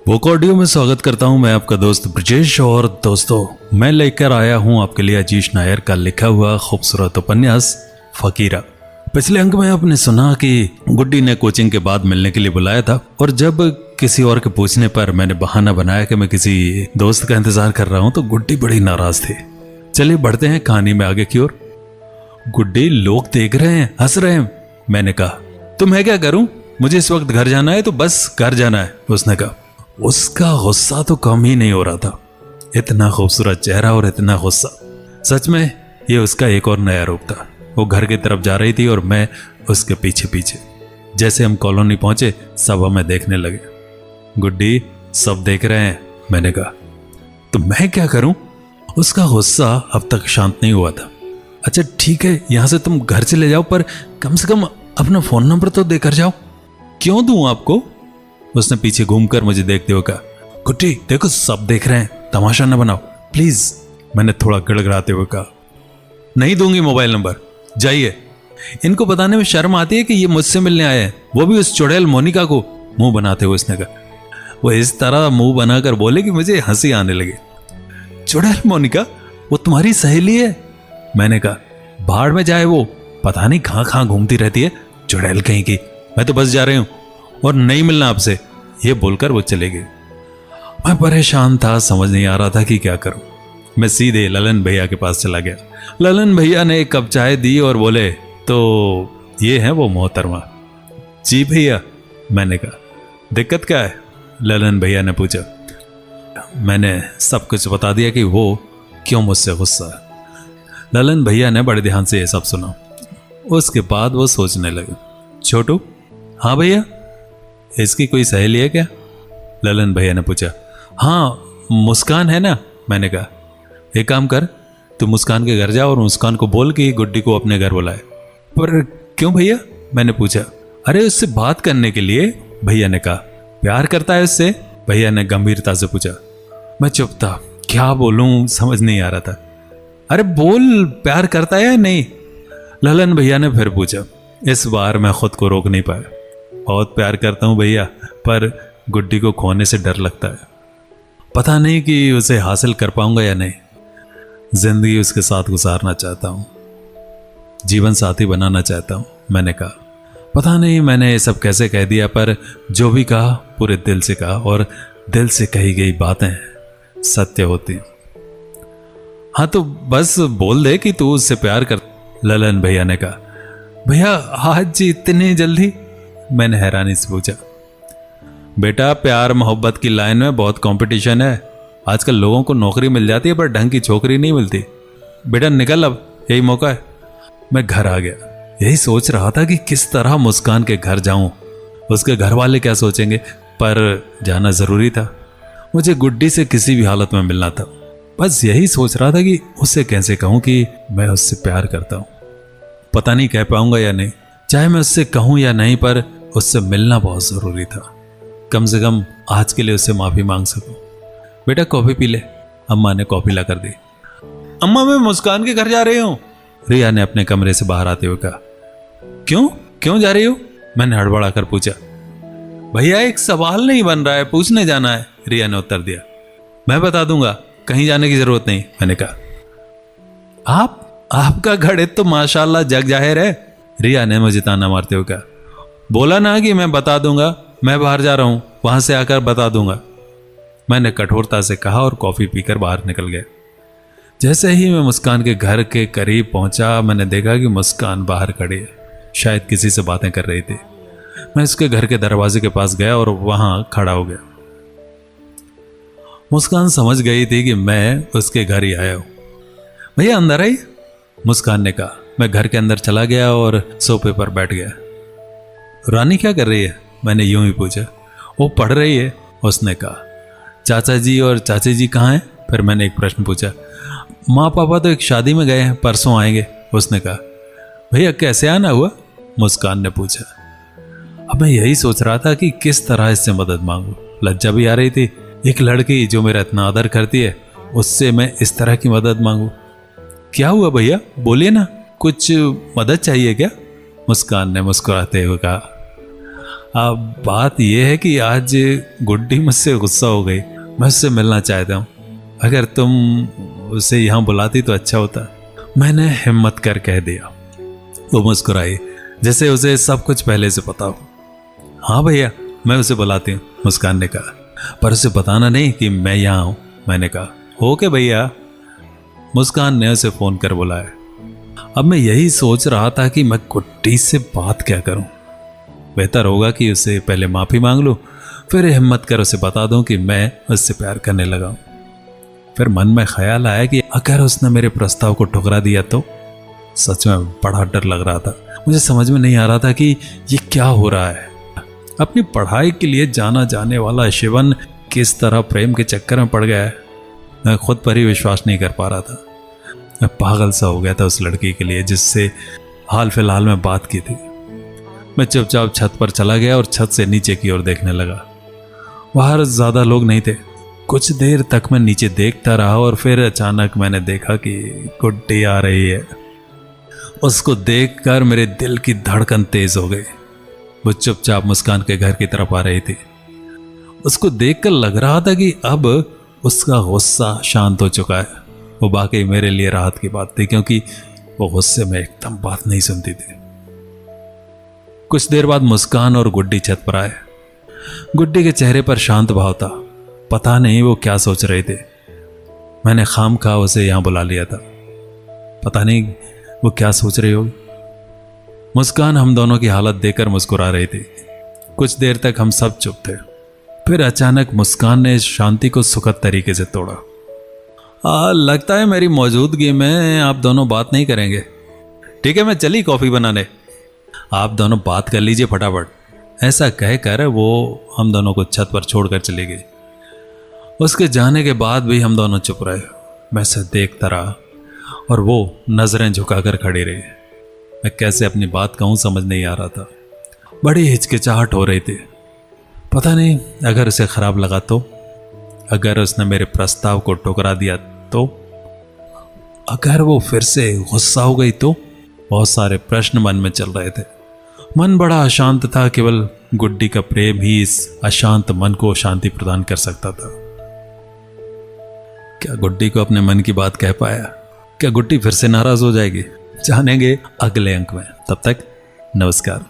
वोक audio में स्वागत करता हूं मैं आपका दोस्त ब्रजेश। और दोस्तों, मैं लेकर आया हूं आपके लिए अजीश नायर का लिखा हुआ खूबसूरत उपन्यास फकीरा। पिछले अंक में आपने सुना कि गुड्डी ने कोचिंग के बाद मिलने के लिए बुलाया था, और जब किसी और के पूछने पर मैंने बहाना बनाया कि मैं किसी दोस्त का इंतजार कर रहा हूं तो गुड्डी बड़ी नाराज थी। चलिए बढ़ते हैं कहानी में आगे की ओर। गुड्डी, लोग देख रहे हैं, हंस रहे हैं। मैंने कहा, तो मैं क्या करूं, मुझे इस वक्त घर जाना है तो बस घर जाना है। उसने कहा। उसका गुस्सा तो कम ही नहीं हो रहा था। इतना खूबसूरत चेहरा और इतना गुस्सा, सच में ये उसका एक और नया रूप था। वो घर की तरफ जा रही थी और मैं उसके पीछे पीछे। जैसे हम कॉलोनी पहुंचे सब हमें देखने लगे। गुड्डी, सब देख रहे हैं, मैंने कहा। तो मैं क्या करूं? उसका गुस्सा अब तक शांत नहीं हुआ था। अच्छा ठीक है, यहां से तुम घर चले जाओ, पर कम से कम अपना फोन नंबर तो देकर जाओ। क्यों दूं आपको? उसने पीछे घूमकर मुझे देखते हुए कहा। गुड्डी देखो, सब देख रहे हैं, तमाशा न बनाओ प्लीज। मैंने थोड़ा गिड़गिड़ाते हुए कहा। नहीं दूंगी मोबाइल नंबर, जाइए। इनको बताने में शर्म आती है कि ये मुझसे मिलने आए हैं, वो भी उस चुड़ैल मोनिका को। मुंह बनाते हुए उसने कहा। वो इस तरह मुंह बनाकर बोले कि मुझे हंसी आने लगी। चुड़ैल मोनिका? वो तुम्हारी सहेली है? मैंने कहा, भाड़ में जाए वो, पता नहीं कहां कहां घूमती रहती है, चुड़ैल कहीं की। मैं तो बस जा रही हूं और नहीं मिलना आपसे, ये बोलकर वो चले गए। मैं परेशान था, समझ नहीं आ रहा था कि क्या करूं। मैं सीधे ललन भैया के पास चला गया। ललन भैया ने एक कप चाय दी और बोले, तो ये है वो मोहतरमा। जी भैया, मैंने कहा। दिक्कत क्या है? ललन भैया ने पूछा। मैंने सब कुछ बता दिया कि वो क्यों मुझसे गुस्सा है। ललन भैया ने बड़े ध्यान से ये सब सुना। उसके बाद वो सोचने लगे। छोटू? हाँ भैया। इसकी कोई सहेली है क्या? ललन भैया ने पूछा। हाँ, मुस्कान है ना, मैंने कहा। एक काम कर, तू मुस्कान के घर जा और मुस्कान को बोल कि गुड्डी को अपने घर बुलाए। पर क्यों भैया? मैंने पूछा। अरे उससे बात करने के लिए, भैया ने कहा। प्यार करता है उससे? भैया ने गंभीरता से पूछा। मैं चुप था, क्या बोलूं समझ नहीं आ रहा था। अरे बोल, प्यार करता है या नहीं? ललन भैया ने फिर पूछा। इस बार मैं खुद को रोक नहीं पाया। बहुत प्यार करता हूं भैया, पर गुड्डी को खोने से डर लगता है। पता नहीं कि उसे हासिल कर पाऊंगा या नहीं। जिंदगी उसके साथ गुजारना चाहता हूं, जीवन साथी बनाना चाहता हूं, मैंने कहा। पता नहीं मैंने ये सब कैसे कह दिया, पर जो भी कहा पूरे दिल से कहा, और दिल से कही गई बातें सत्य होती। हाँ तो बस बोल दे कि तू उससे प्यार कर, ललन भैया ने कहा। भैया आज इतनी जल्दी? मैंने हैरानी से पूछा। बेटा, प्यार मोहब्बत की लाइन में बहुत कंपटीशन है। आजकल लोगों को नौकरी मिल जाती है पर ढंग की छोकरी नहीं मिलती। बेटा निकल, अब यही मौका है। मैं घर आ गया। यही सोच रहा था कि किस तरह मुस्कान के घर जाऊं। उसके घर वाले क्या सोचेंगे, पर जाना जरूरी था। मुझे गुड्डी से किसी भी हालत में मिलना था। बस यही सोच रहा था कि उससे कैसे कहूं कि मैं उससे प्यार करता हूं। पता नहीं कह पाऊंगा या नहीं, चाहे मैं उससे कहूं या नहीं, पर उससे मिलना बहुत जरूरी था। कम से कम आज के लिए उससे माफी मांग सकूं। बेटा कॉफी पी ले, अम्मा ने कॉफी ला कर दी। अम्मा, मैं मुस्कान के घर जा रही हूं, रिया ने अपने कमरे से बाहर आते हुए कहा। क्यों क्यों जा रही हो? मैंने हड़बड़ा कर पूछा। भैया एक सवाल नहीं बन रहा है, पूछने जाना है, रिया ने उत्तर दिया। मैं बता दूंगा, कहीं जाने की जरूरत नहीं, मैंने कहा। आपका गणित तो माशाल्लाह जग जाहिर है, रिया ने मुझे ताना मारते हुए कहा। बोला ना कि मैं बता दूंगा, मैं बाहर जा रहा हूं, वहां से आकर बता दूंगा, मैंने कठोरता से कहा और कॉफी पीकर बाहर निकल गया। जैसे ही मैं मुस्कान के घर के करीब पहुंचा, मैंने देखा कि मुस्कान बाहर खड़ी है, शायद किसी से बातें कर रही थी। मैं उसके घर के दरवाजे के पास गया और वहां खड़ा हो गया। मुस्कान समझ गई थी कि मैं उसके घर ही आया हूं। भैया अंदर आई, मुस्कान ने कहा। मैं घर के अंदर चला गया और सोफे पर बैठ गया। रानी क्या कर रही है? मैंने यूं ही पूछा। वो पढ़ रही है, उसने कहा। चाचा जी और चाची जी कहाँ हैं? फिर मैंने एक प्रश्न पूछा। माँ पापा तो एक शादी में गए हैं, परसों आएंगे, उसने कहा। भैया कैसे आना हुआ? मुस्कान ने पूछा। अब मैं यही सोच रहा था कि किस तरह इससे मदद मांगू। लज्जा भी आ रही थी। एक लड़की जो मेरा इतना आदर करती है, उससे मैं इस तरह की मदद मांगू। क्या हुआ भैया, बोलिए ना, कुछ मदद चाहिए क्या? मुस्कान ने मुस्कुराते हुए कहा। अब बात यह है कि आज गुड्डी मुझसे गुस्सा हो गई, मैं उससे मिलना चाहता हूँ। अगर तुम उसे यहाँ बुलाती तो अच्छा होता। मैंने हिम्मत कर कह दिया। वो मुस्कुराई जैसे उसे सब कुछ पहले से पता हो। हाँ भैया, मैं उसे बुलाती हूँ, मुस्कान ने कहा, पर उसे बताना नहीं कि मैं यहाँ हूँ। मैंने कहा, ओके भैया। मुस्कान ने उसे फोन कर बुलाया। अब मैं यही सोच रहा था कि मैं गुड्डी से बात क्या करूं। बेहतर होगा कि उसे पहले माफी मांग लूं, फिर हिम्मत कर उसे बता दूं कि मैं उससे प्यार करने लगा हूं। फिर मन में ख्याल आया कि अगर उसने मेरे प्रस्ताव को ठुकरा दिया तो। सच में बड़ा डर लग रहा था। मुझे समझ में नहीं आ रहा था कि ये क्या हो रहा है। अपनी पढ़ाई के लिए जाना जाने वाला शिवन किस तरह प्रेम के चक्कर में पड़ गया है। मैं खुद पर ही विश्वास नहीं कर पा रहा था। मैं पागल सा हो गया था उस लड़की के लिए जिससे हाल फिलहाल में बात की थी। मैं चुपचाप छत पर चला गया और छत से नीचे की ओर देखने लगा। बाहर ज्यादा लोग नहीं थे। कुछ देर तक मैं नीचे देखता रहा और फिर अचानक मैंने देखा कि गुड्डी आ रही है। उसको देखकर मेरे दिल की धड़कन तेज हो गई। वो चुपचाप मुस्कान के घर की तरफ आ रही थी। उसको देखकर लग रहा था कि अब उसका गुस्सा शांत हो चुका है। वो वाकई मेरे लिए राहत की बात थी, क्योंकि वो गुस्से में एकदम बात नहीं सुनती थी। कुछ देर बाद मुस्कान और गुड्डी छत पर आए। गुड्डी के चेहरे पर शांत भाव था। पता नहीं वो क्या सोच रहे थे। मैंने खामखा उसे यहां बुला लिया था। पता नहीं वो क्या सोच रही होगी। मुस्कान हम दोनों की हालत देखकर मुस्कुरा रही थी। कुछ देर तक हम सब चुप थे। फिर अचानक मुस्कान ने इस शांति को सुखद तरीके से तोड़ा। लगता है मेरी मौजूदगी में आप दोनों बात नहीं करेंगे। ठीक है, मैं चली कॉफी बनाने, आप दोनों बात कर लीजिए फटाफट। ऐसा कहकर वो हम दोनों को छत पर छोड़कर चली गई। उसके जाने के बाद भी हम दोनों चुप रहे। मैं उसे देखता रहा और वो नजरें झुकाकर खड़ी रही। मैं कैसे अपनी बात कहूं समझ नहीं आ रहा था। बड़ी हिचकिचाहट हो रही थी। पता नहीं अगर उसे खराब लगा तो, अगर उसने मेरे प्रस्ताव को ठुकरा दिया तो, अगर वो फिर से गुस्सा हो गई तो। बहुत सारे प्रश्न मन में चल रहे थे। मन बड़ा अशांत था। केवल गुड्डी का प्रेम ही इस अशांत मन को शांति प्रदान कर सकता था। क्या गुड्डी को अपने मन की बात कह पाया? क्या गुड्डी फिर से नाराज हो जाएगी? जानेंगे अगले अंक में। तब तक नमस्कार।